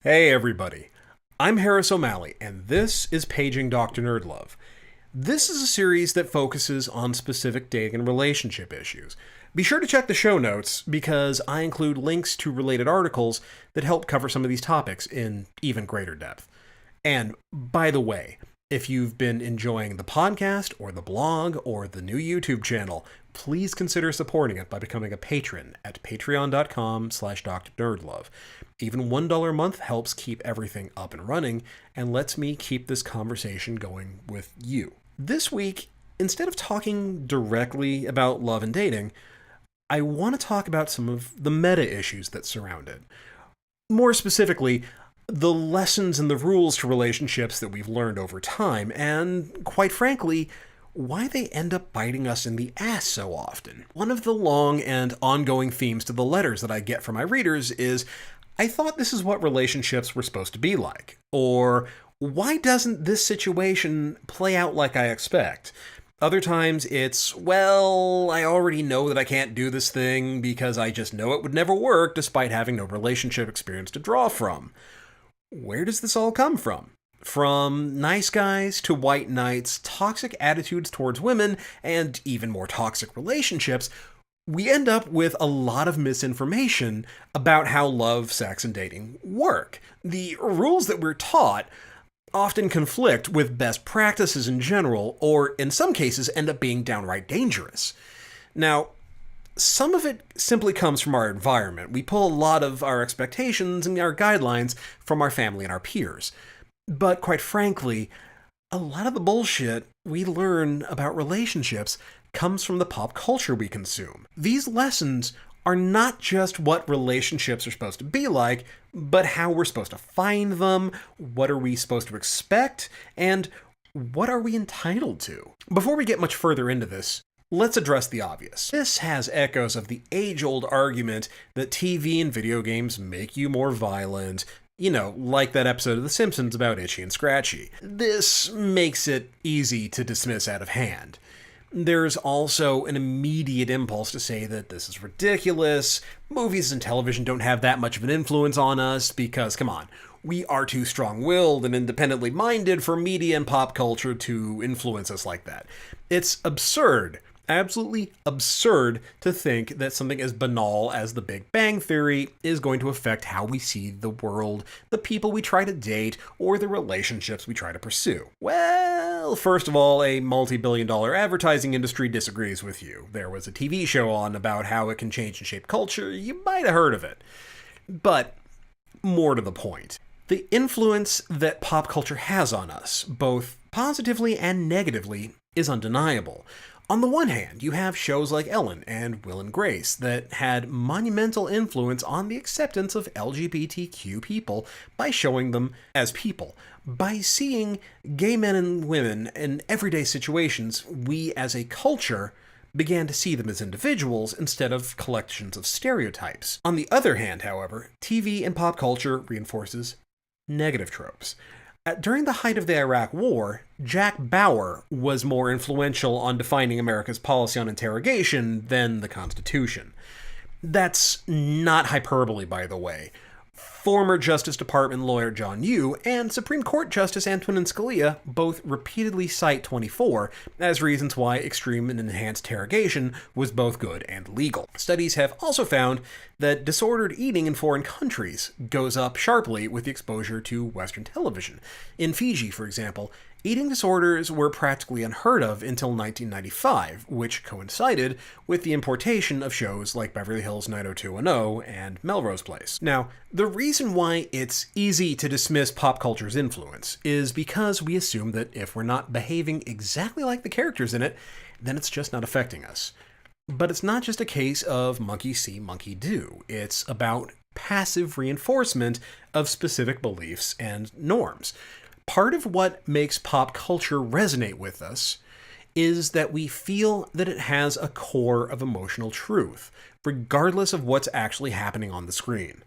Hey everybody, I'm Harris O'Malley, and this is Paging Dr. NerdLove. This is a series that focuses on specific dating and relationship issues. Be sure to check the show notes because I include links to related articles that help cover some of these topics in even greater depth. And by the way, if you've been enjoying the podcast or the blog or the new YouTube channel, please consider supporting it by becoming a patron at patreon.com/drnerdlove. Even $1 a month helps keep everything up and running and lets me keep this conversation going with you. This week, instead of talking directly about love and dating, I want to talk about some of the meta issues that surround it. More specifically, the lessons and the rules to relationships that we've learned over time, and quite frankly, why they end up biting us in the ass so often. One of the long and ongoing themes to the letters that I get from my readers is, I thought this is what relationships were supposed to be like. Or, why doesn't this situation play out like I expect? Other times it's, well, I already know that I can't do this thing because I just know it would never work despite having no relationship experience to draw from. Where does this all come from? From nice guys to white knights, toxic attitudes towards women, and even more toxic relationships, we end up with a lot of misinformation about how love, sex, and dating work. The rules that we're taught often conflict with best practices in general, or in some cases end up being downright dangerous. Now, some of it simply comes from our environment. We pull a lot of our expectations and our guidelines from our family and our peers. But quite frankly, a lot of the bullshit we learn about relationships comes from the pop culture we consume. These lessons are not just what relationships are supposed to be like, but how we're supposed to find them, what are we supposed to expect, and what are we entitled to. Before we get much further into this, let's address the obvious. This has echoes of the age-old argument that TV and video games make you more violent, like that episode of The Simpsons about Itchy and Scratchy. This makes it easy to dismiss out of hand. There's also an immediate impulse to say that this is ridiculous, movies and television don't have that much of an influence on us because, come on, we are too strong-willed and independently minded for media and pop culture to influence us like that. It's absurd, absolutely absurd to think that something as banal as the Big Bang Theory is going to affect how we see the world, the people we try to date, or the relationships we try to pursue. Well, first of all, a multi-billion-dollar advertising industry disagrees with you. There was a TV show on about how it can change and shape culture. You might have heard of it. But more to the point, the influence that pop culture has on us, both positively and negatively, is undeniable. On the one hand, you have shows like Ellen and Will and Grace that had monumental influence on the acceptance of LGBTQ people by showing them as people. By seeing gay men and women in everyday situations, we as a culture began to see them as individuals instead of collections of stereotypes. On the other hand, however, TV and pop culture reinforces negative tropes. During the height of the Iraq War, Jack Bauer was more influential on defining America's policy on interrogation than the Constitution. That's not hyperbole, by the way. Former Justice Department lawyer John Yoo and Supreme Court Justice Antonin Scalia both repeatedly cite 24 as reasons why extreme and enhanced interrogation was both good and legal. Studies have also found that disordered eating in foreign countries goes up sharply with the exposure to Western television. In Fiji, for example, eating disorders were practically unheard of until 1995, which coincided with the importation of shows like Beverly Hills 90210 and Melrose Place. Now, the reason why it's easy to dismiss pop culture's influence is because we assume that if we're not behaving exactly like the characters in it, then it's just not affecting us. But it's not just a case of monkey see, monkey do. It's about passive reinforcement of specific beliefs and norms. Part of what makes pop culture resonate with us is that we feel that it has a core of emotional truth, regardless of what's actually happening on the screen.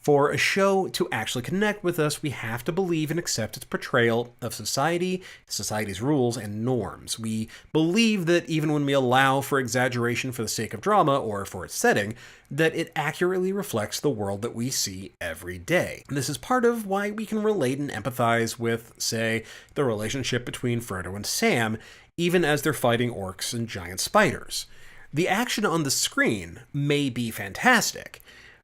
For a show to actually connect with us, we have to believe and accept its portrayal of society, society's rules, and norms. We believe that even when we allow for exaggeration for the sake of drama or for its setting, that it accurately reflects the world that we see every day. And this is part of why we can relate and empathize with, say, the relationship between Frodo and Sam, even as they're fighting orcs and giant spiders. The action on the screen may be fantastic,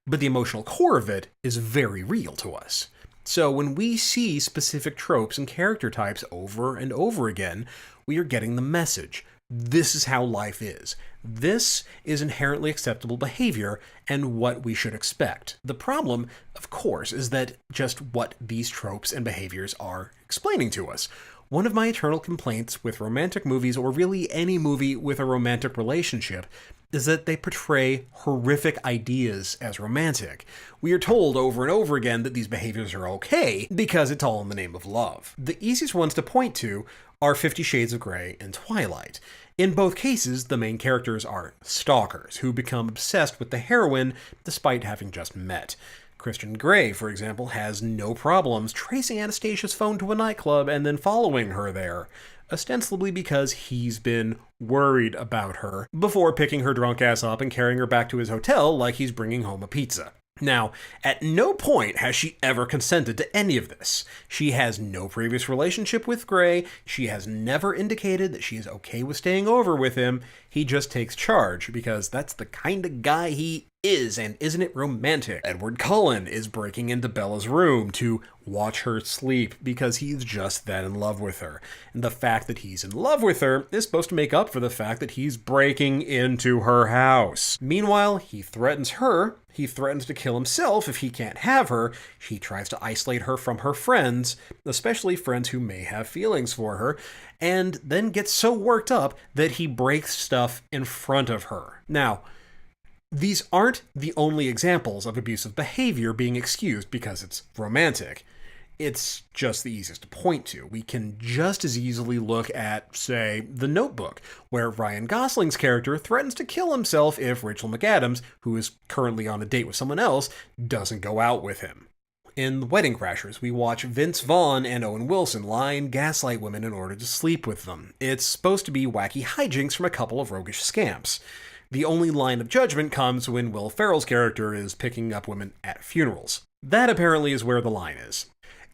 but the emotional core of it is very real to us. So when we see specific tropes and character types over and over again, we are getting the message. This is how life is. This is inherently acceptable behavior and what we should expect. The problem, of course, is that just what these tropes and behaviors are explaining to us. One of my eternal complaints with romantic movies, or really any movie with a romantic relationship, is that they portray horrific ideas as romantic. We are told over and over again that these behaviors are okay because it's all in the name of love. The easiest ones to point to are 50 Shades of Grey and Twilight. In both cases, the main characters are stalkers who become obsessed with the heroine despite having just met. Christian Grey, for example, has no problems tracing Anastasia's phone to a nightclub and then following her there, ostensibly because he's been worried about her, before picking her drunk ass up and carrying her back to his hotel like he's bringing home a pizza. Now, at no point has she ever consented to any of this. She has no previous relationship with Grey. She has never indicated that she is okay with staying over with him. He just takes charge because that's the kind of guy he is, and isn't it romantic? Edward Cullen is breaking into Bella's room to watch her sleep because he's just that in love with her. And the fact that he's in love with her is supposed to make up for the fact that he's breaking into her house. Meanwhile, he threatens her. He threatens to kill himself if he can't have her. He tries to isolate her from her friends, especially friends who may have feelings for her, and then gets so worked up that he breaks stuff in front of her. Now, these aren't the only examples of abusive behavior being excused because it's romantic. It's just the easiest to point to. We can just as easily look at, say, The Notebook, where Ryan Gosling's character threatens to kill himself if Rachel McAdams, who is currently on a date with someone else, doesn't go out with him. In The Wedding Crashers, we watch Vince Vaughn and Owen Wilson lie and gaslight women in order to sleep with them. It's supposed to be wacky hijinks from a couple of roguish scamps. The only line of judgment comes when Will Ferrell's character is picking up women at funerals. That apparently is where the line is.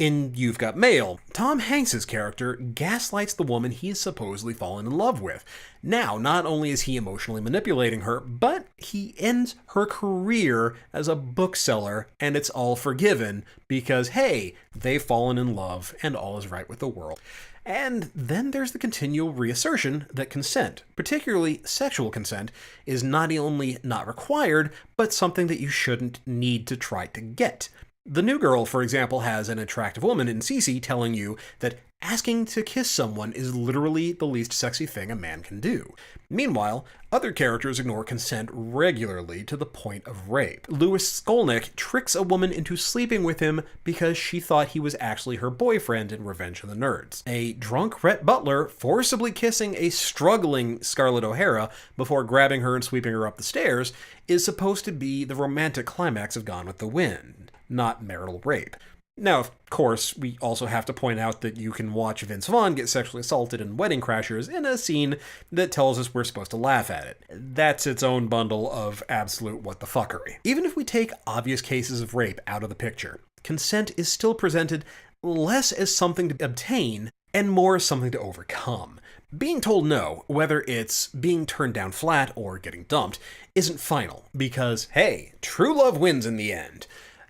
In You've Got Mail, Tom Hanks' character gaslights the woman he's supposedly fallen in love with. Now, not only is he emotionally manipulating her, but he ends her career as a bookseller, and it's all forgiven because, hey, they've fallen in love and all is right with the world. And then there's the continual reassertion that consent, particularly sexual consent, is not only not required, but something that you shouldn't need to try to get. The New Girl, for example, has an attractive woman in Cece telling you that asking to kiss someone is literally the least sexy thing a man can do. Meanwhile, other characters ignore consent regularly to the point of rape. Louis Skolnick tricks a woman into sleeping with him because she thought he was actually her boyfriend in Revenge of the Nerds. A drunk Rhett Butler forcibly kissing a struggling Scarlett O'Hara before grabbing her and sweeping her up the stairs is supposed to be the romantic climax of Gone with the Wind, not marital rape. Now, of course, we also have to point out that you can watch Vince Vaughn get sexually assaulted in Wedding Crashers in a scene that tells us we're supposed to laugh at it. That's its own bundle of absolute what the fuckery. Even if we take obvious cases of rape out of the picture, consent is still presented less as something to obtain and more as something to overcome. Being told no, whether it's being turned down flat or getting dumped, isn't final because, hey, true love wins in the end.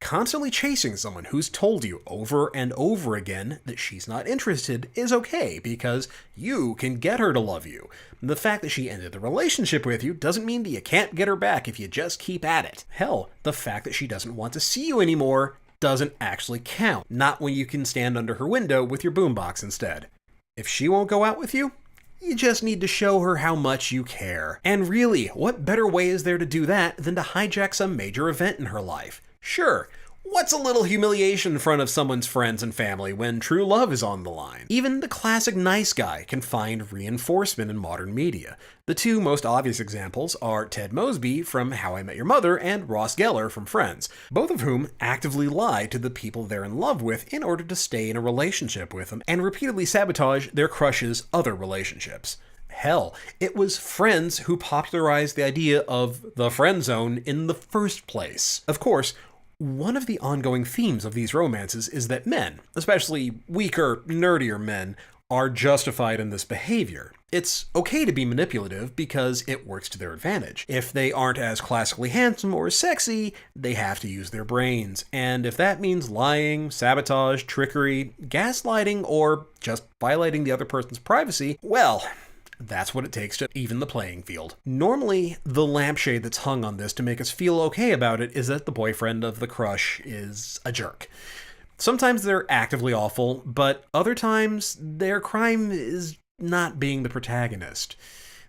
Constantly chasing someone who's told you over and over again that she's not interested is okay because you can get her to love you. The fact that she ended the relationship with you doesn't mean that you can't get her back if you just keep at it. Hell, the fact that she doesn't want to see you anymore doesn't actually count. Not when you can stand under her window with your boombox instead. If she won't go out with you, you just need to show her how much you care. And really, what better way is there to do that than to hijack some major event in her life? Sure, What's a little humiliation in front of someone's friends and family when true love is on the line? Even the classic nice guy can find reinforcement in modern media. The two most obvious examples are Ted Mosby from How I Met Your Mother and Ross Geller from Friends, both of whom actively lie to the people they're in love with in order to stay in a relationship with them and repeatedly sabotage their crush's other relationships. Hell, it was Friends who popularized the idea of the friend zone in the first place. Of course, one of the ongoing themes of these romances is that men, especially weaker, nerdier men, are justified in this behavior. It's okay to be manipulative because it works to their advantage. If they aren't as classically handsome or sexy, they have to use their brains. And if that means lying, sabotage, trickery, gaslighting, or just violating the other person's privacy, well, that's what it takes to even the playing field. Normally, the lampshade that's hung on this to make us feel okay about it is that the boyfriend of the crush is a jerk. Sometimes they're actively awful, but other times their crime is not being the protagonist.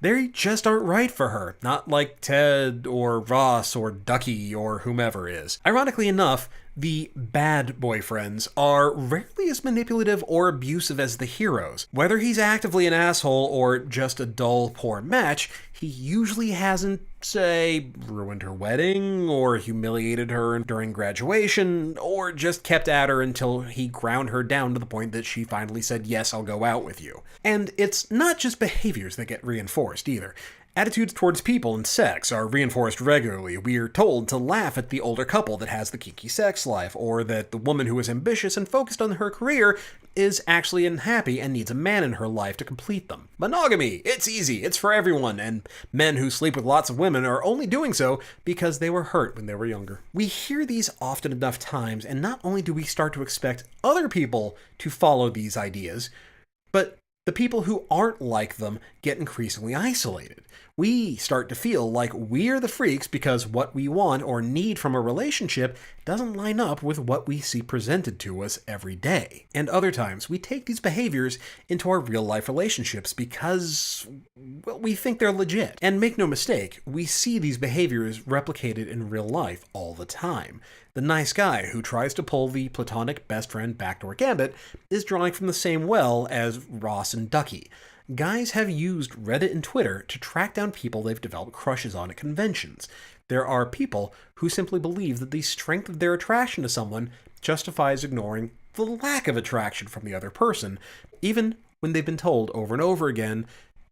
They just aren't right for her, not like Ted or Ross or Ducky or whomever is. Ironically enough, the bad boyfriends are rarely as manipulative or abusive as the heroes. Whether he's actively an asshole or just a dull, poor match, he usually hasn't, say, ruined her wedding, or humiliated her during graduation, or just kept at her until he ground her down to the point that she finally said, "Yes, I'll go out with you." And it's not just behaviors that get reinforced either. Attitudes towards people and sex are reinforced regularly. We are told to laugh at the older couple that has the kinky sex life, or that the woman who is ambitious and focused on her career is actually unhappy and needs a man in her life to complete them. Monogamy, it's easy, it's for everyone, and men who sleep with lots of women are only doing so because they were hurt when they were younger. We hear these often enough times, and not only do we start to expect other people to follow these ideas, but the people who aren't like them get increasingly isolated. We start to feel like we're the freaks because what we want or need from a relationship doesn't line up with what we see presented to us every day. And other times, we take these behaviors into our real-life relationships because, well, we think they're legit. And make no mistake, we see these behaviors replicated in real life all the time. The nice guy who tries to pull the platonic best friend backdoor gambit is drawing from the same well as Ross and Ducky. Guys have used Reddit and Twitter to track down people they've developed crushes on at conventions. There are people who simply believe that the strength of their attraction to someone justifies ignoring the lack of attraction from the other person, even when they've been told over and over again,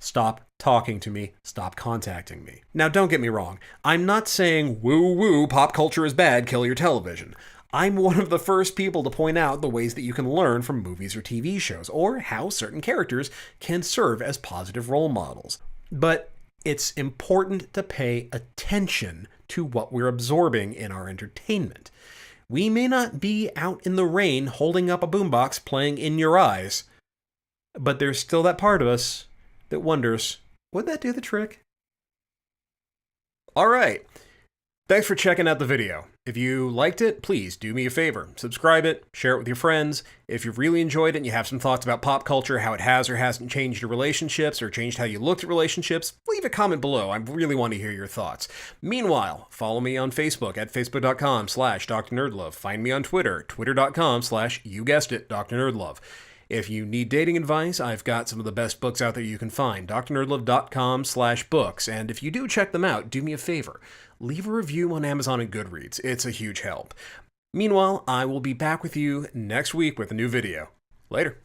"Stop talking to me, stop contacting me." Now, don't get me wrong. I'm not saying, woo-woo, pop culture is bad, kill your television. I'm one of the first people to point out the ways that you can learn from movies or TV shows, or how certain characters can serve as positive role models. But it's important to pay attention to what we're absorbing in our entertainment. We may not be out in the rain holding up a boombox playing In Your Eyes, but there's still that part of us that wonders, would that do the trick? All right. Thanks for checking out the video. If you liked it, please do me a favor. Subscribe it, share it with your friends. If you've really enjoyed it and you have some thoughts about pop culture, how it has or hasn't changed your relationships or changed how you looked at relationships, leave a comment below. I really want to hear your thoughts. Meanwhile, follow me on Facebook at facebook.com/DrNerdLove. Find me on Twitter, twitter.com/you guessed it, DrNerdLove. If you need dating advice, I've got some of the best books out there you can find, drnerdlove.com/books. And if you do check them out, do me a favor. Leave a review on Amazon and Goodreads. It's a huge help. Meanwhile, I will be back with you next week with a new video. Later.